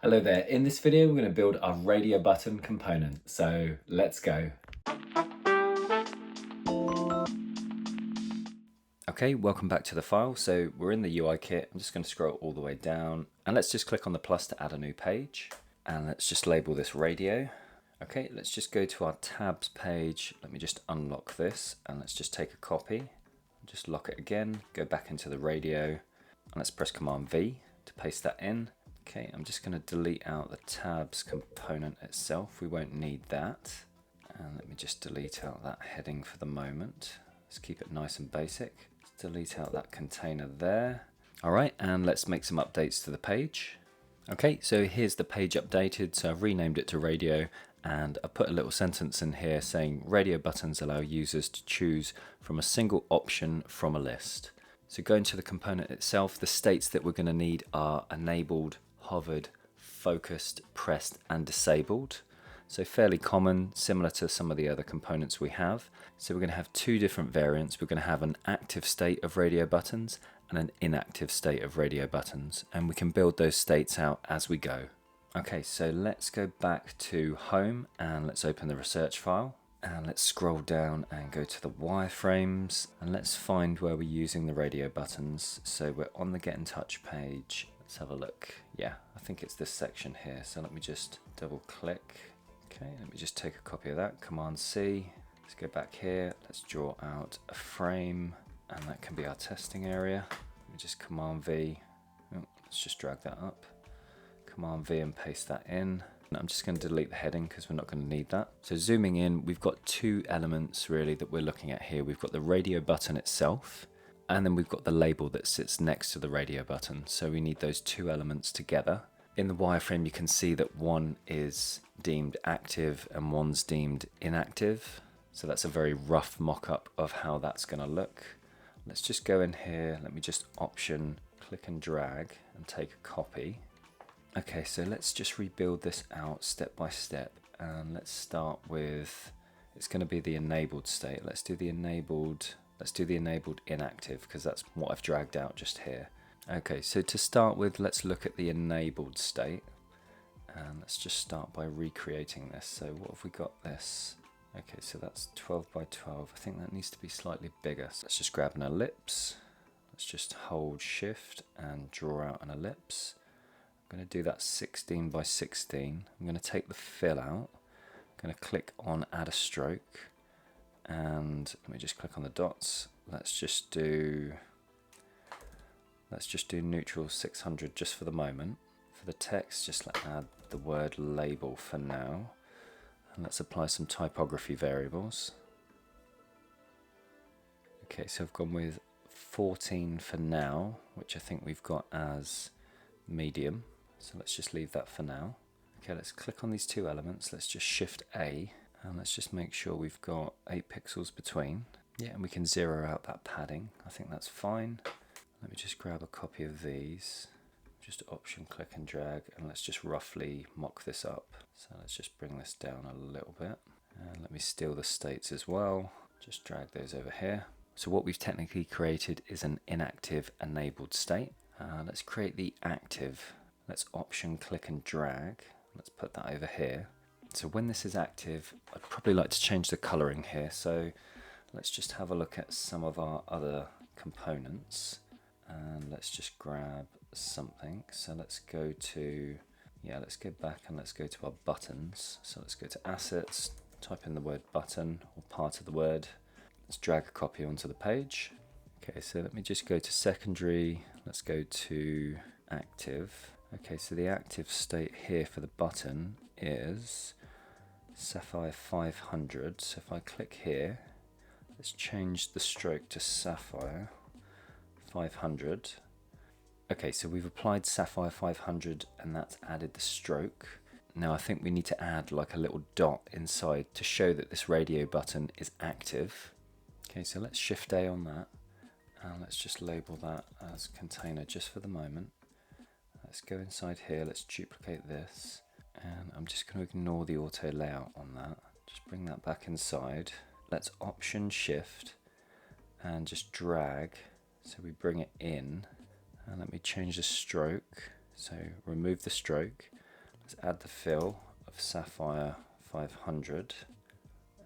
Hello there, in this video we're going to build our radio button component, so let's go. Okay, welcome back to the file. So we're in the UI kit. I'm just going to scroll all the way down and let's just click on the plus to add a new page, and let's just label this radio. Okay, let's just go to our tabs page. Let me just unlock this and let's just take a copy, just lock it again, go back into the radio, and let's press Command V to paste that in. Okay, I'm just going to delete out the tabs component itself. We won't need that. And let me just delete out that heading for the moment. Let's keep it nice and basic. Let's delete out that container there. All right, and let's make some updates to the page. Okay, so here's the page updated. So I've renamed it to radio, and I put a little sentence in here saying radio buttons allow users to choose from a single option from a list. So going to the component itself, the states that we're going to need are enabled, hovered, focused, pressed, and disabled. So fairly common, similar to some of the other components we have. So we're going to have two different variants. We're going to have an active state of radio buttons and an inactive state of radio buttons, and we can build those states out as we go. Okay, so let's go back to home and let's open the research file. And let's scroll down and go to the wireframes, and let's find where we're using the radio buttons. So we're on the Get in Touch page. Let's have a look. Yeah, I think it's this section here. So let me just double click. Okay, let me just take a copy of that. Command C. Let's go back here. Let's draw out a frame, and that can be our testing area. Let me just Command V. Oh, let's just drag that up. Command V and paste that in. I'm just going to delete the heading because we're not going to need that. So zooming in, we've got two elements really that we're looking at here. We've got the radio button itself, and then we've got the label that sits next to the radio button. So we need those two elements together. In the wireframe, you can see that one is deemed active and one's deemed inactive. So that's a very rough mock-up of how that's going to look. Let's just go in here. Let me just Option, click and drag and take a copy. Okay, so let's just rebuild this out step by step, and let's start with, it's going to be the enabled state. Let's do the enabled inactive because that's what I've dragged out just here. Okay, so to start with, let's look at the enabled state, and let's just start by recreating this. So what have we got this? Okay, so that's 12 by 12. I think that needs to be slightly bigger. So let's just grab an ellipse. Let's just hold Shift and draw out an ellipse. I'm going to do that 16 by 16. I'm going to take the fill out. I'm going to click on Add a Stroke, and let me just click on the dots. Let's just do neutral 600 just for the moment. For the text, just add the word label for now, and let's apply some typography variables. Okay, so I've gone with 14 for now, which I think we've got as medium. So let's just leave that for now. Okay, let's click on these two elements. Let's just Shift A, and let's just make sure we've got 8 pixels between. Yeah, and we can zero out that padding. I think that's fine. Let me just grab a copy of these. Just Option, click and drag, and let's just roughly mock this up. So let's just bring this down a little bit. And let me steal the states as well. Just drag those over here. So what we've technically created is an inactive enabled state. Let's create the active. Let's Option, click and drag. Let's put that over here. So when this is active, I'd probably like to change the coloring here. So let's just have a look at some of our other components. And let's just grab something. So let's go to, let's go back and let's go to our buttons. So let's go to Assets, type in the word button or part of the word. Let's drag a copy onto the page. Okay, so let me just go to secondary. Let's go to active. Okay, so the active state here for the button is Sapphire 500. So if I click here, let's change the stroke to Sapphire 500. Okay, so we've applied Sapphire 500 and that's added the stroke. Now I think we need to add like a little dot inside to show that this radio button is active. Okay, so let's Shift A on that, and let's just label that as container just for the moment. Let's go inside here, let's duplicate this, and I'm just going to ignore the auto layout on that. Just bring that back inside. Let's Option Shift and just drag so we bring it in, and let me change the stroke. So remove the stroke, Let's add the fill of Sapphire 500.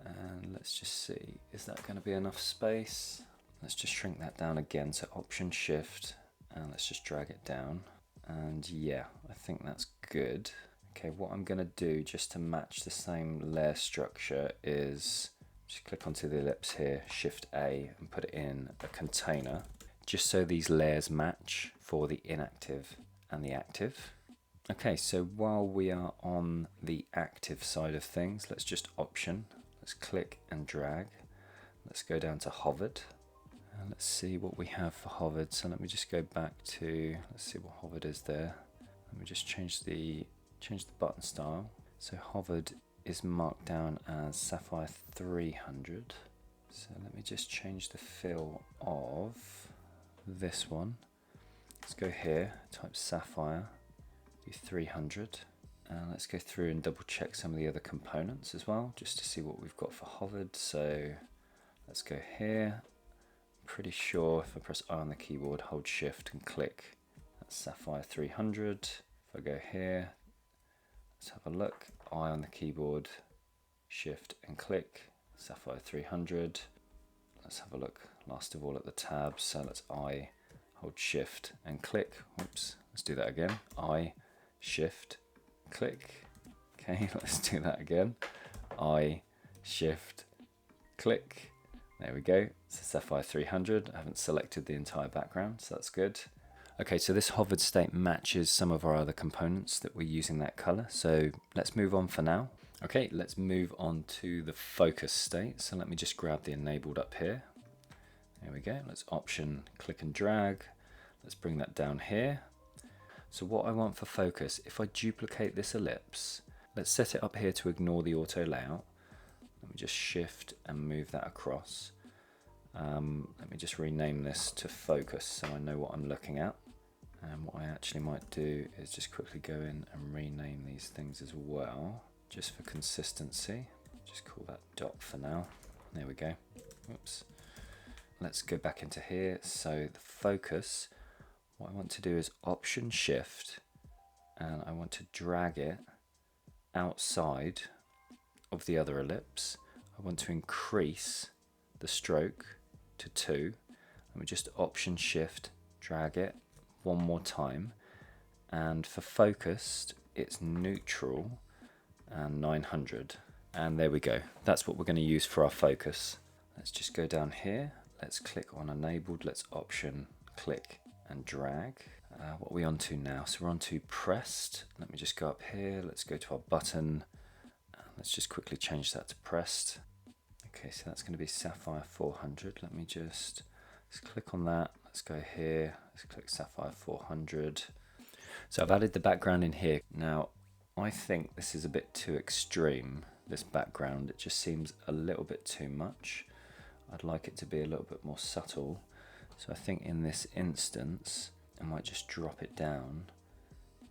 And let's just see, is that going to be enough space? Let's just shrink that down again. So Option Shift, and let's just drag it down. And yeah, I think that's good. Okay, what I'm going to do just to match the same layer structure is just click onto the ellipse here, Shift A, and put it in a container, just so these layers match for the inactive and the active. Okay, so while we are on the active side of things, let's just let's click and drag. Let's go down to hovered. And let's see what we have for hovered. So let me just go back to, let's see what hovered is there. Let me just change the button style. So hovered is marked down as Sapphire 300. So let me just change the fill of this one. Let's go here, type Sapphire, do 300. And let's go through and double check some of the other components as well, just to see what we've got for hovered. So let's go here. Pretty sure if I press I on the keyboard, hold Shift and click, that's Sapphire 300. If I go here, let's have a look, I on the keyboard, Shift and click, Sapphire 300. Let's have a look last of all at the tabs. So let's I, hold Shift and click. Oops, let's do that again. I, Shift, click. Okay, let's do that again. I, Shift, click. There we go. It's a Sapphire 300. I haven't selected the entire background, so that's good. Okay, so this hovered state matches some of our other components that we're using that color. So let's move on for now. Okay, let's move on to the focus state. So let me just grab the enabled up here. There we go. Let's Option, click and drag. Let's bring that down here. So what I want for focus, if I duplicate this ellipse, let's set it up here to ignore the auto layout. Let me just Shift and move that across. Let me just rename this to focus so I know what I'm looking at. And what I actually might do is just quickly go in and rename these things as well, just for consistency. Just call that dot for now. There we go. Oops. Let's go back into here. So the focus, what I want to do is Option Shift, and I want to drag it outside of the other ellipse. I want to increase the stroke to 2. Let me just Option Shift, drag it one more time, and for focused it's neutral and 900, and there we go. That's what we're going to use for our focus. Let's just go down here, let's click on enabled, let's Option, click and drag. What are we on to now? So we're on to pressed. Let me just go up here, let's go to our button. Let's just quickly change that to pressed. Okay, so that's going to be Sapphire 400. Let me just let's click on that. Let's go here. Let's click Sapphire 400. So I've added the background in here. Now, I think this is a bit too extreme, this background. It just seems a little bit too much. I'd like it to be a little bit more subtle. So I think in this instance, I might just drop it down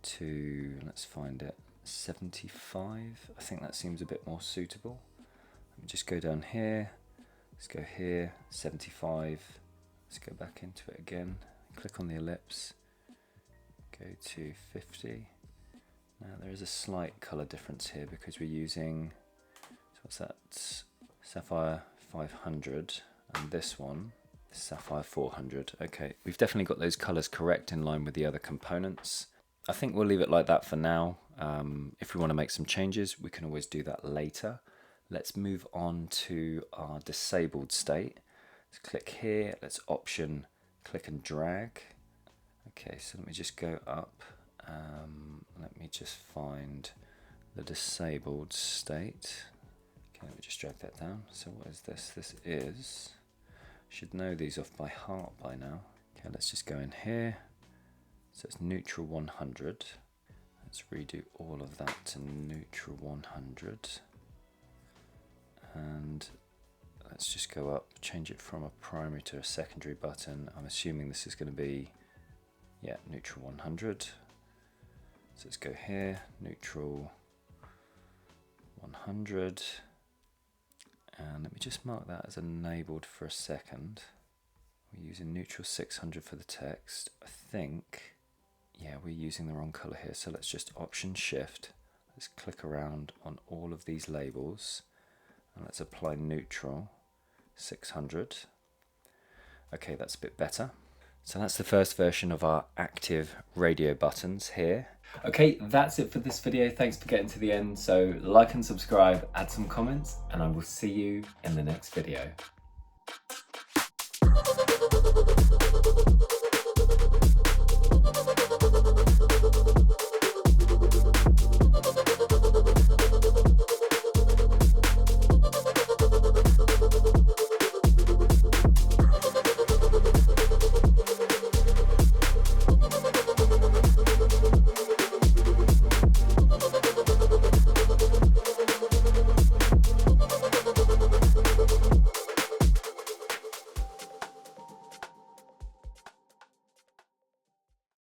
to, let's find it, 75. I think that seems a bit more suitable. Let me just go down here, let's go here, 75. Let's go back into it again, click on the ellipse, go to 50. Now there is a slight color difference here because we're using, so what's that, Sapphire 500, and this one is Sapphire 400. Okay, we've definitely got those colors correct in line with the other components. I think we'll leave it like that for now. If we want to make some changes, we can always do that later. Let's move on to our disabled state. Let's click here, let's Option, click and drag. Okay, so let me just go up. Let me just find the disabled state. Okay, let me just drag that down. So what is this? This is, should know these off by heart by now. Okay, let's just go in here. So it's neutral 100. Let's redo all of that to neutral 100. And let's just go up, change it from a primary to a secondary button. I'm assuming this is going to be, yeah, neutral 100. So let's go here, neutral 100. And let me just mark that as enabled for a second. We're using neutral 600 for the text. I think, yeah, we're using the wrong color here. So let's just Option Shift, Let's click around on all of these labels and let's apply neutral 600. Okay, that's a bit better. So that's the first version of our active radio buttons here. Okay, that's it for this video. Thanks for getting to the end. So like and subscribe, add some comments, and I will see you in the next video.